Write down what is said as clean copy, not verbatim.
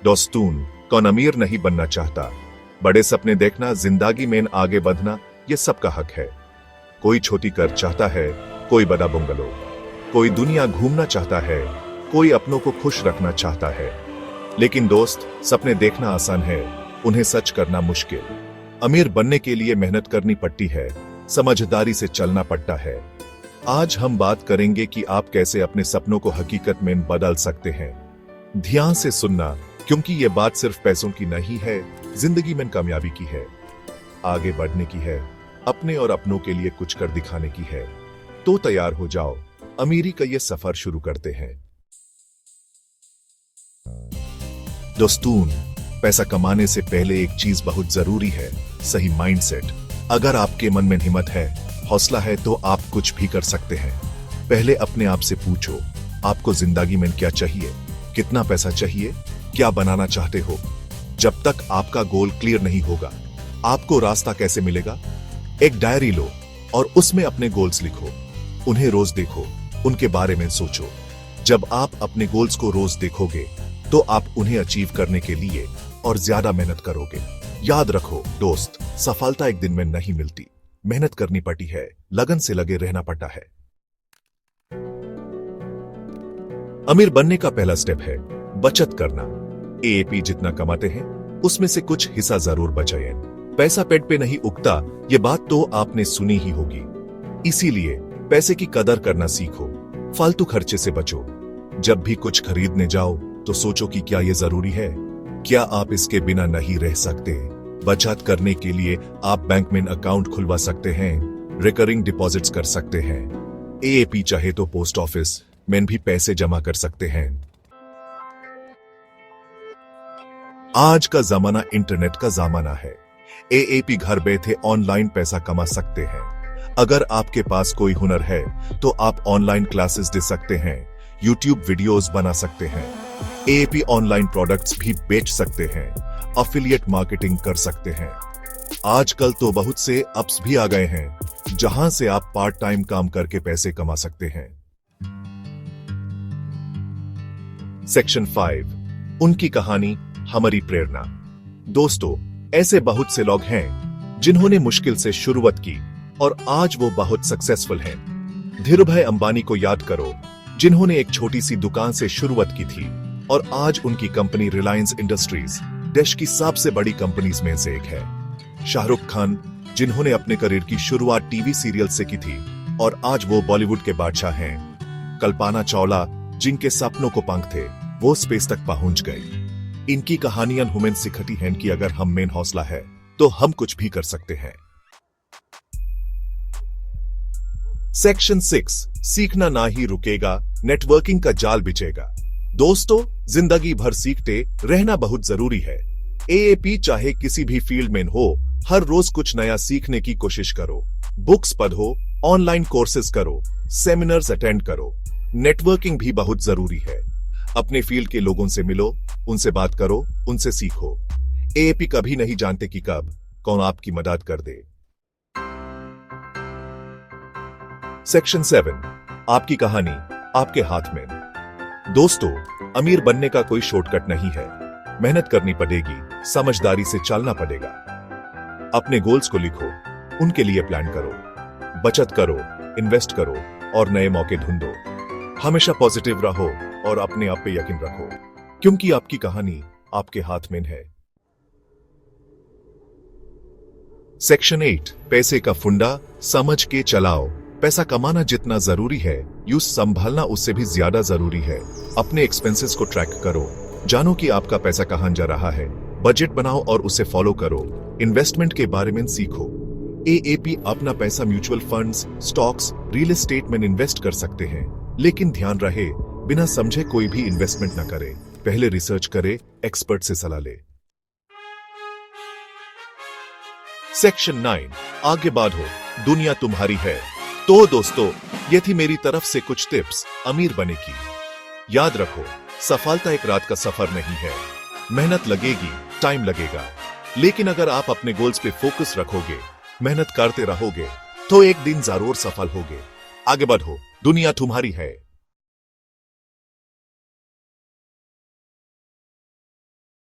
दोस्तून, कौन अमीर नहीं बनना चाहता? बड़े सपने देखना, जिंदगी में आगे बढ़ना, ये सबका हक है। कोई छोटी कर चाहता है, कोई बड़ा बंगलो, कोई दुनिया घूमना चाहता है, कोई अपनों को खुश रखना चाहता है। लेकिन दोस्त, सपने देखना आसान है, उन्हें सच करना मुश्किल। अमीर बनने के लिए मेहनत करनी पड़ती है, समझदारी से चलना पड़ता है। आज हम बात करेंगे कि आप कैसे अपने सपनों को हकीकत में बदल सकते हैं। ध्यान से सुनना, क्योंकि ये बात सिर्फ पैसों की नहीं है, जिंदगी में कामयाबी की है, आगे बढ़ने की है, अपने और अपनों के लिए कुछ कर दिखाने की है। तो तैयार हो जाओ, अमीरी का ये सफर शुरू करते हैं। दोस्तून, पैसा कमाने से पहले एक चीज बहुत जरूरी है, सही माइंडसेट। अगर आपके मन में हिम्मत है, हौसला है, तो आप कुछ भी कर सकते हैं। पहले अपने आप से पूछो, आपको जिंदगी में क्या चाहिए, कितना पैसा चाहिए, क्या बनाना चाहते हो। जब तक आपका गोल क्लियर नहीं होगा, आपको रास्ता कैसे मिलेगा? एक डायरी लो और उसमें अपने गोल्स लिखो, उन्हें रोज देखो, उनके बारे में सोचो। जब आप अपने गोल्स को रोज देखोगे, तो आप उन्हें अचीव करने के लिए और ज्यादा मेहनत करोगे। याद रखो दोस्त, सफलता एक दिन में नहीं मिलती, मेहनत करनी पड़ती है, लगन से लगे रहना पड़ता है। अमीर बनने का पहला स्टेप है बचत करना। एएपी जितना कमाते हैं, उसमें से कुछ हिस्सा जरूर बचाएं। पैसा पेट पे नहीं उगता, ये बात तो आपने सुनी ही होगी। इसीलिए पैसे की कदर करना सीखो, फालतू खर्चे से बचो। जब भी कुछ खरीदने जाओ तो सोचो कि क्या ये जरूरी है, क्या आप इसके बिना नहीं रह सकते। बचत करने के लिए आप बैंक में अकाउंट खुलवा सकते हैं, रिकरिंग डिपॉजिट्स कर सकते हैं। एएपी चाहे तो पोस्ट ऑफिस में भी पैसे जमा कर सकते हैं। आज का जमाना इंटरनेट का जमाना है। एएपी घर बैठे ऑनलाइन पैसा कमा सकते हैं। अगर आपके पास कोई हुनर है, तो आप ऑनलाइन क्लासेस दे सकते हैं, यूट्यूब वीडियोस बना सकते हैं। एएपी ऑनलाइन प्रोडक्ट्स भी बेच सकते हैं, अफिलिएट मार्केटिंग कर सकते हैं। आजकल तो बहुत से एप्स भी आ गए हैं, जहां से आप पार्ट टाइम काम करके पैसे कमा सकते हैं। सेक्शन 5, उनकी कहानी, हमारी प्रेरणा। दोस्तों, ऐसे बहुत से लोग हैं जिन्होंने मुश्किल से शुरुआत की और आज वो बहुत सक्सेसफुल हैं। धीरूभाई अंबानी को याद करो, जिन्होंने एक छोटी सी दुकान से शुरुआत की थी और आज उनकी कंपनी रिलायंस इंडस्ट्रीज देश की सबसे बड़ी कंपनीज में से एक है। शाहरुख खान, जिन्होंने अपने करियर की शुरुआत टीवी सीरियल से की थी और आज वो बॉलीवुड के बादशाह हैं। कल्पना चावला, जिनके सपनों को पंख थे, वो स्पेस तक पहुंच गई। इनकी कहानियां हमें सिखाती हैं कि अगर हम में हौसला है, तो हम कुछ भी कर सकते हैं। सेक्शन 6, सीखना ना ही रुकेगा, नेटवर्किंग का जाल बिछेगा। दोस्तों, जिंदगी भर सीखते रहना बहुत जरूरी है। एएपी चाहे किसी भी फील्ड में हो, हर रोज कुछ नया सीखने की कोशिश करो। बुक्स पढ़ो, ऑनलाइन कोर्सेज करो, सेमिनार्स अटेंड करो। नेटवर्किंग भी बहुत जरूरी है। अपने फील्ड के लोगों से मिलो, उनसे बात करो, उनसे सीखो। एएपी कभी नहीं जानते कि कब कौन आपकी मदद कर दे। सेक्शन 7, आपकी कहानी, आपके हाथ में। दोस्तों, अमीर बनने का कोई शॉर्टकट नहीं है। मेहनत करनी पड़ेगी, समझदारी से चलना पड़ेगा। अपने गोल्स को लिखो, उनके लिए प्लान करो, बचत करो, इन्वेस्ट करो और नए मौके ढूंढो। हमेशा पॉजिटिव रहो और अपने आप पे यकीन रखो, क्योंकि आपकी कहानी आपके हाथ में है। सेक्शन 8, पैसे का फुंडा, समझ के चलाओ। पैसा कमाना जितना जरूरी है, यूं संभालना उससे भी ज्यादा जरूरी है। अपने एक्सपेंसेस को ट्रैक करो, जानो कि आपका पैसा कहां जा रहा है। बजट बनाओ और उसे फॉलो करो। इन्वेस्टमेंट के बारे में सीखो। एएपी अपना पैसा mutual funds, stocks, real estate में इन्वेस्ट कर सकते हैं, लेकिन ध्यान रहे, बिना समझे कोई भी इन्वेस्टमेंट न करे। पहले रिसर्च करे, एक्सपर्ट से सलाह ले। सेक्शन 9, आगे बढ़ो, दुनिया तुम्हारी है। तो दोस्तों, ये थी मेरी तरफ से कुछ टिप्स अमीर बने की। याद रखो, सफलता एक रात का सफर नहीं है। मेहनत लगेगी, टाइम लगेगा, लेकिन अगर आप अपने गोल्स पे फोकस रखोगे, मेहनत करते रहोगे, तो एक दिन जरूर सफल होगे। आगे बढ़ो, दुनिया तुम्हारी है।